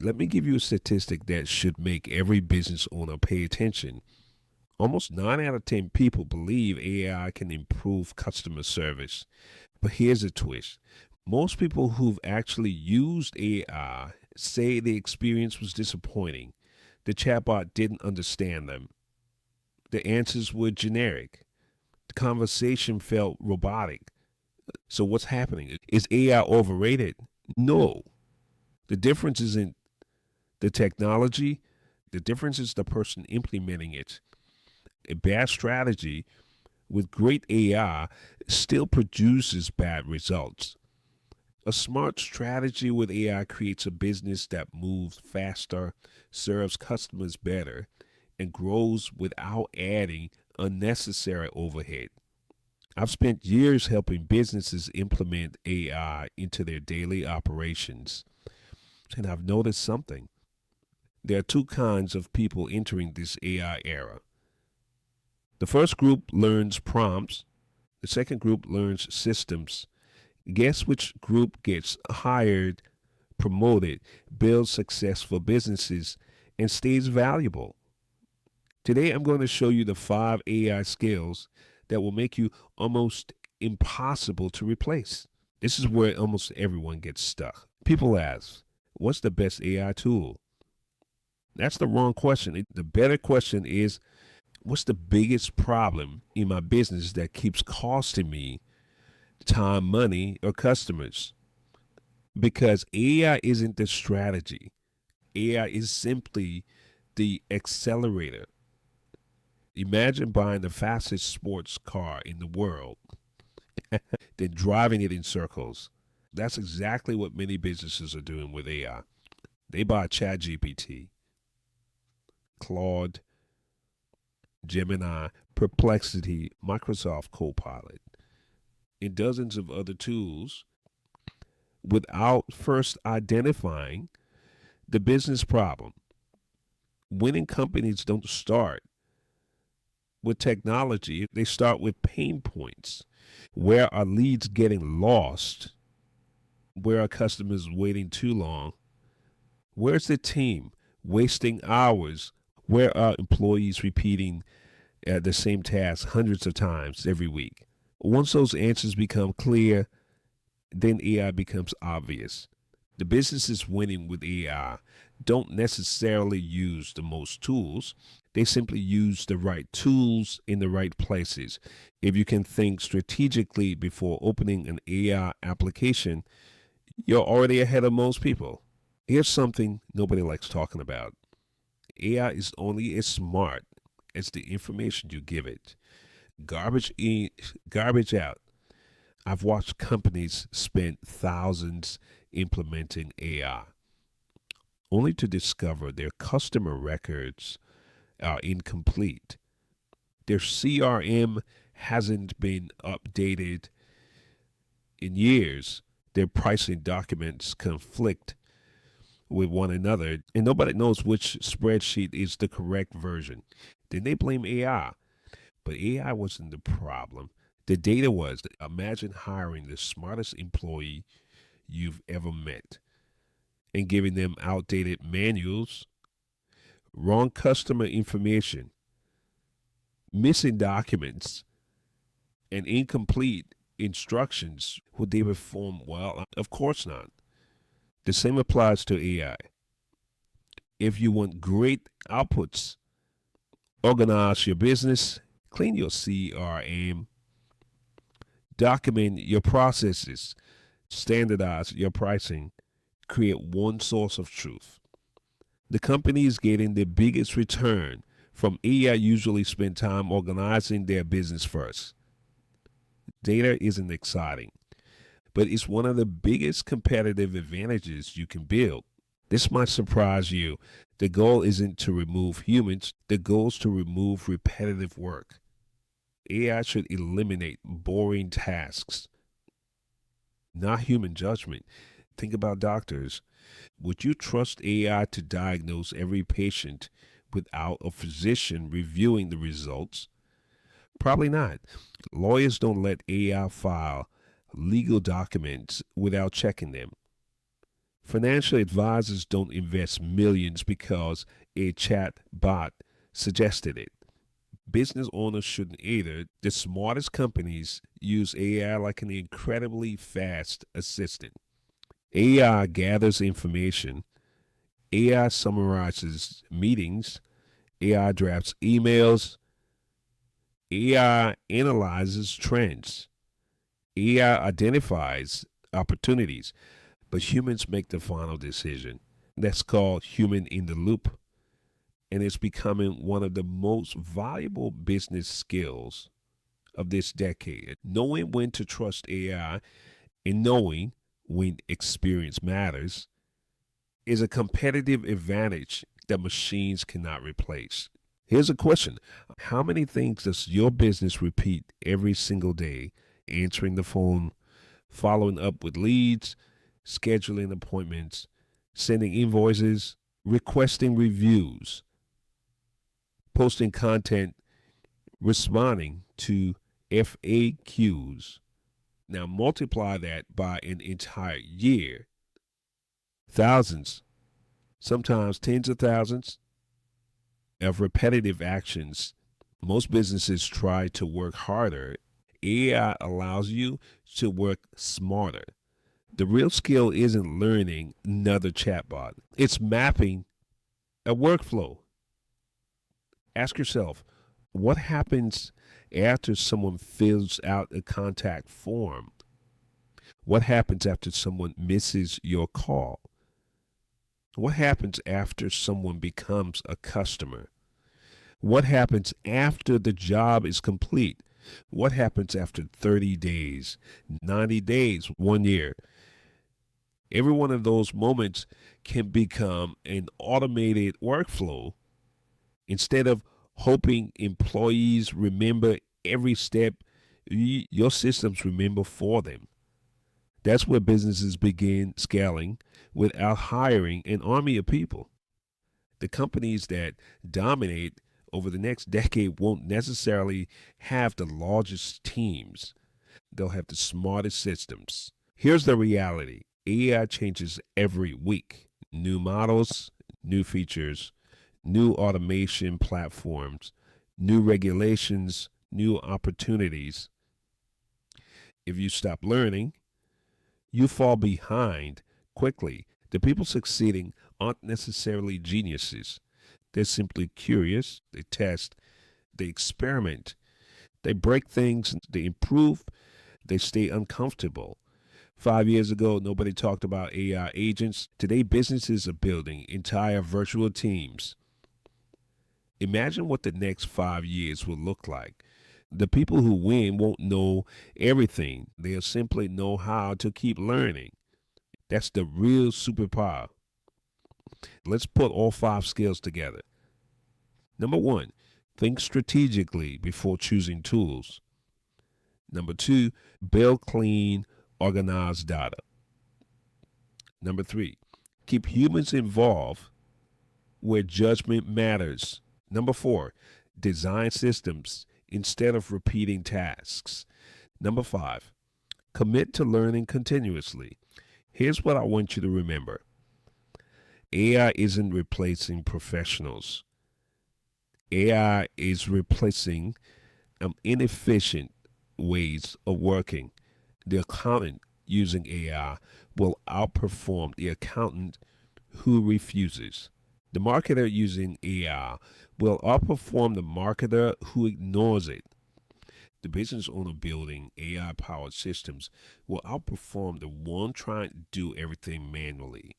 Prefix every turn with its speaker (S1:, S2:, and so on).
S1: Let me give you a statistic that should make every business owner pay attention. Almost 9 out of 10 people believe AI can improve customer service. But here's a twist. Most people who've actually used AI say the experience was disappointing. The chatbot didn't understand them. The answers were generic. The conversation felt robotic. So what's happening? Is AI overrated? No. The difference isn't the technology. The difference is the person implementing it. A bad strategy with great AI still produces bad results. A smart strategy with AI creates a business that moves faster, serves customers better, and grows without adding unnecessary overhead. I've spent years helping businesses implement AI into their daily operations, and I've noticed something. There are two kinds of people entering this AI era. The first group learns prompts, the second group learns systems. Guess which group gets hired, promoted, builds successful businesses, and stays valuable? Today, I'm going to show you the 5 AI skills that will make you almost impossible to replace. This is where almost everyone gets stuck. People ask, what's the best AI tool? That's the wrong question. The better question is, what's the biggest problem in my business that keeps costing me time, money, or customers? Because AI isn't the strategy. AI is simply the accelerator. Imagine buying the fastest sports car in the world, then driving it in circles. That's exactly what many businesses are doing with AI. They buy ChatGPT, Claude, Gemini, Perplexity, Microsoft Copilot, and dozens of other tools without first identifying the business problem. Winning companies don't start with technology, they start with pain points. Where are leads getting lost? Where are customers waiting too long? Where's the team wasting hours? Where are employees repeating the same task hundreds of times every week? Once those answers become clear, then AI becomes obvious. The businesses winning with AI don't necessarily use the most tools. They simply use the right tools in the right places. If you can think strategically before opening an AI application, you're already ahead of most people. Here's something nobody likes talking about. AI is only as smart as the information you give it. Garbage in, garbage out. I've watched companies spend thousands implementing AI, only to discover their customer records are incomplete. Their CRM hasn't been updated in years. Their pricing documents conflict with one another, and nobody knows which spreadsheet is the correct version. Then they blame AI. But AI wasn't the problem. The data was. Imagine hiring the smartest employee you've ever met and giving them outdated manuals, wrong customer information, missing documents, and incomplete instructions. Would they perform well? Of course not. The same applies to AI. If you want great outputs, organize your business, clean your CRM, document your processes, standardize your pricing, create one source of truth. The companies getting the biggest return from AI usually spend time organizing their business first. Data isn't exciting, but it's one of the biggest competitive advantages you can build. This might surprise you. The goal isn't to remove humans, the goal is to remove repetitive work. AI should eliminate boring tasks, not human judgment. Think about doctors. Would you trust AI to diagnose every patient without a physician reviewing the results? Probably not. Lawyers don't let AI file legal documents without checking them. Financial advisors don't invest millions because a chat bot suggested it. Business owners shouldn't either. The smartest companies use AI like an incredibly fast assistant. AI gathers information, AI summarizes meetings, AI drafts emails, AI analyzes trends, AI identifies opportunities, but humans make the final decision. That's called human in the loop, and it's becoming one of the most valuable business skills of this decade. Knowing when to trust AI and knowing when experience matters is a competitive advantage that machines cannot replace. Here's a question: how many things does your business repeat every single day? Answering the phone, following up with leads, scheduling appointments, sending invoices, requesting reviews, posting content, responding to FAQs. Now multiply that by an entire year. Thousands, sometimes tens of thousands of repetitive actions. Most businesses try to work harder. AI allows you to work smarter. The real skill isn't learning another chatbot, it's mapping a workflow. Ask yourself, what happens after someone fills out a contact form? What happens after someone misses your call? What happens after someone becomes a customer? What happens after the job is complete? What happens after 30 days, 90 days, 1 year? Every one of those moments can become an automated workflow. Instead of hoping employees remember every step, your systems remember for them. That's where businesses begin scaling without hiring an army of people. The companies that dominate over the next decade won't necessarily have the largest teams, they'll have the smartest systems. Here's the reality: AI changes every week. New models, new features, new automation platforms, new regulations, new opportunities. If you stop learning, you fall behind quickly. The people succeeding aren't necessarily geniuses. They're simply curious, they test, they experiment, they break things, they improve, they stay uncomfortable. 5 years ago, nobody talked about AI agents. Today, businesses are building entire virtual teams. Imagine what the next 5 years will look like. The people who win won't know everything, they'll simply know how to keep learning. That's the real superpower. Let's put all five skills together. Number one, think strategically before choosing tools. Number two, build clean, organized data. Number three, keep humans involved where judgment matters. Number four, design systems instead of repeating tasks. Number five, commit to learning continuously. Here's what I want you to remember: AI isn't replacing professionals, AI is replacing inefficient ways of working. The accountant using AI will outperform the accountant who refuses. The marketer using AI will outperform the marketer who ignores it. The business owner building AI powered systems will outperform the one trying to do everything manually.